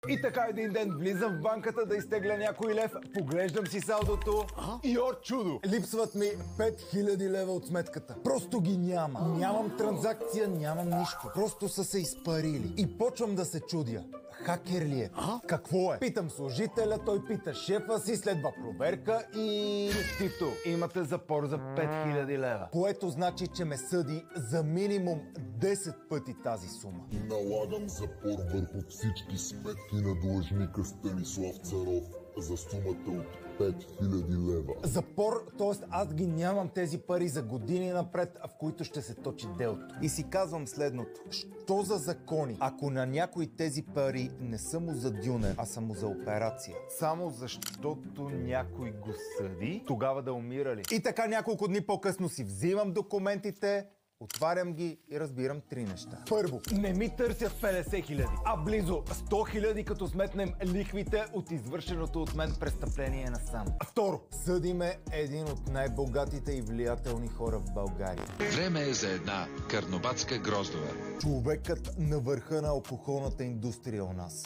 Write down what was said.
И така един ден влизам в банката да изтегля някой лев, поглеждам си салдото и о чудо! Липсват ми 5000 лева от сметката. Просто ги няма. Нямам транзакция, нямам нищо. Просто са се изпарили. И почвам да се чудя. Хакер ли е? Какво е? Питам служителя, той пита шефа си, следва проверка и... Тито, имате запор за 5000 лева. Което значи, че ме съди за минимум 10 пъти тази сума. Налагам запор върху всички сметки на длъжника Станислав Царов за сумата от 5000 лева. Запор, т.е. аз ги нямам тези пари за години напред, в които ще се точи делото. И си казвам следното. Що за закони, ако на някой тези пари не са му за дюнер, а са му за операция? Само защото някой го съди, тогава да умира ли? И така няколко дни по-късно си взимам документите, отварям ги и разбирам 3 неща. Първо, не ми търсят 50 000, а близо 100 000, като сметнем лихвите от извършеното от мен престъпление насам. Второ, съдиме един от най-богатите и влиятелни хора в България. Време е за една карнобатска гроздова. Човекът на върха на алкохолната индустрия у нас.